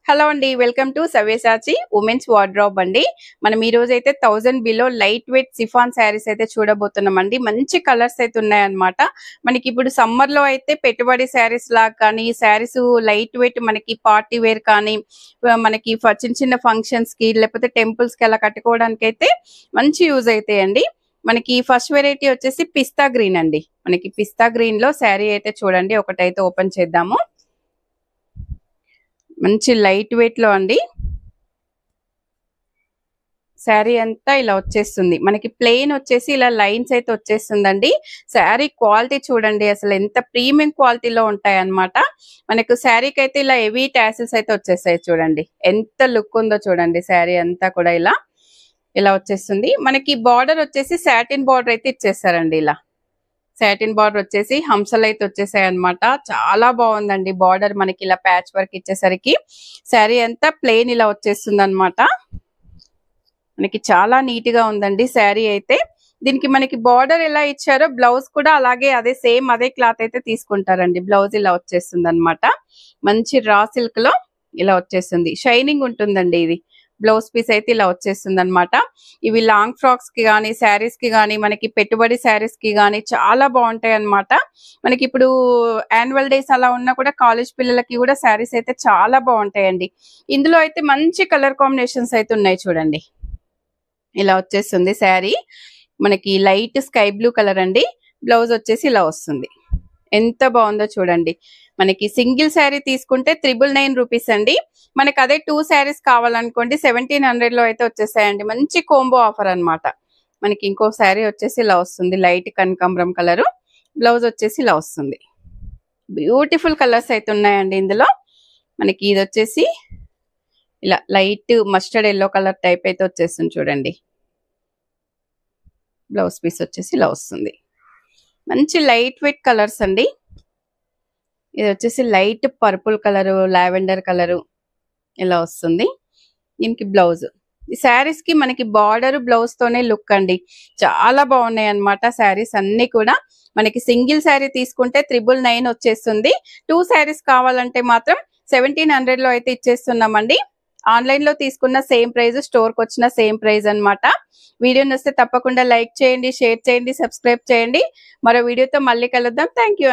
Hello అండి, welcome to Savyasachi women's wardrobe అండి. మనం ఈ రోజు అయితే 1000 below light weight chiffon saris అయితే చూడబోతున్నామండి. మంచి కలర్స్ అయితే ఉన్నాయన్నమాట. మనకి ఇప్పుడు సమ్మర్ లో అయితే పెట్టుబడి శారీస్ లాగా కానీ ఈ శారీస్ లైట్ వెయిట్ మనకి పార్టీ వేర్ కానీ మనకి చిన్న చిన్న ఫంక్షన్స్ కి లేకపోతే టెంపుల్స్ కి అలా కట్టుకోవడానికి అయితే మంచి యూజ్ అవుతాయండి. మనకి ఫస్ట్ వెరైటీ వచ్చేసి పిస్తా గ్రీన్ అండి. మనకి పిస్తా గ్రీన్ లో శారీ అయితే చూడండి, ఒకటైతే ఓపెన్ చేద్దాము. మంచి లైట్ వెయిట్ లో అండి. శారీ అంతా ఇలా వచ్చేస్తుంది. మనకి ప్లెయిన్ వచ్చేసి ఇలా లైన్స్ అయితే వచ్చేస్తుందండి. శారీ క్వాలిటీ చూడండి, అసలు ఎంత ప్రీమియం క్వాలిటీలో ఉంటాయి అన్నమాట. మనకు శారీకి అయితే ఇలా హెవీ టాసిల్స్ అయితే వచ్చేస్తాయి చూడండి, ఎంత లుక్ ఉందో చూడండి. శారీ అంతా కూడా ఇలా వచ్చేస్తుంది. మనకి బార్డర్ వచ్చేసి సాటిన్ బార్డర్ అయితే ఇచ్చేస్తారండి. ఇలా సాటిన్ బార్డర్ వచ్చేసి హంసలు అయితే వచ్చేసాయి అనమాట. చాలా బాగుందండి బార్డర్. మనకి ఇలా ప్యాచ్ వర్క్ ఇచ్చేసరికి శారీ అంతా ప్లెయిన్ ఇలా వచ్చేస్తుంది అనమాట. మనకి చాలా నీట్ గా ఉందండి శారీ అయితే. దీనికి మనకి బార్డర్ ఎలా ఇచ్చారో బ్లౌజ్ కూడా అలాగే సేమ్ అదే క్లాత్ అయితే తీసుకుంటారండి. బ్లౌజ్ ఇలా వచ్చేస్తుంది అనమాట. మంచి రా సిల్క్ లో ఇలా వచ్చేస్తుంది. షైనింగ్ ఉంటుందండి. ఇది బ్లౌజ్ పీస్ అయితే ఇలా వచ్చేస్తుంది అనమాట. ఇవి లాంగ్ ఫ్రాక్స్ కి కానీ శారీస్ కి కానీ మనకి పెట్టుబడి శారీస్ కి కానీ చాలా బాగుంటాయి అనమాట. మనకి ఇప్పుడు యాన్యువల్ డేస్ అలా ఉన్నా కూడా కాలేజ్ పిల్లలకి కూడా శారీస్ అయితే చాలా బాగుంటాయండి. ఇందులో అయితే మంచి కలర్ కాంబినేషన్స్ అయితే ఉన్నాయి చూడండి. ఇలా వచ్చేస్తుంది శారీ. మనకి లైట్ స్కై బ్లూ కలర్ అండి. బ్లౌజ్ వచ్చేసి ఇలా వస్తుంది. ఎంత బాగుందో చూడండి. మనకి సింగిల్ శారీ తీసుకుంటే 999 రూపీస్ అండి. మనకి అదే 2 శారీస్ కావాలనుకోండి 1700 లో అయితే వచ్చేసాయండి. మంచి కోంబో ఆఫర్ అన్నమాట. మనకి ఇంకో శారీ వచ్చేసి ఇలా వస్తుంది, లైట్ కనకాంబరం కలర్. బ్లౌజ్ వచ్చేసి ఇలా వస్తుంది. బ్యూటిఫుల్ కలర్స్ అయితే ఉన్నాయండి ఇందులో. మనకి ఇది వచ్చేసి ఇలా light mustard yellow colour type అయితే వచ్చేస్తుంది చూడండి. బ్లౌజ్ పీస్ వచ్చేసి ఇలా వస్తుంది. మంచి లైట్ వెయిట్ కలర్స్ అండి. ఇది వచ్చేసి light purple colour, lavender colour ఇలా వస్తుంది. దీనికి బ్లౌజ్. ఈ శారీస్ కి మనకి బార్డర్ బ్లౌజ్ తోనే లుక్ అండి. చాలా బాగున్నాయి అన్నమాట శారీస్ అన్ని కూడా. మనకి సింగిల్ శారీ తీసుకుంటే 999 వచ్చేస్తుంది. 2 శారీస్ కావాలంటే మాత్రం 1700 లో అయితే ఇచ్చేస్తున్నామండి. ఆన్లైన్ లో తీసుకున్న సేమ్ ప్రైస్, స్టోర్ కి వచ్చిన సేమ్ ప్రైస్ అన్నమాట. వీడియో నచ్చితే తప్పకుండా లైక్ చేయండి, షేర్ చేయండి, సబ్స్క్రైబ్ చేయండి. మరో వీడియోతో మళ్ళీ కలుద్దాం. Thank you.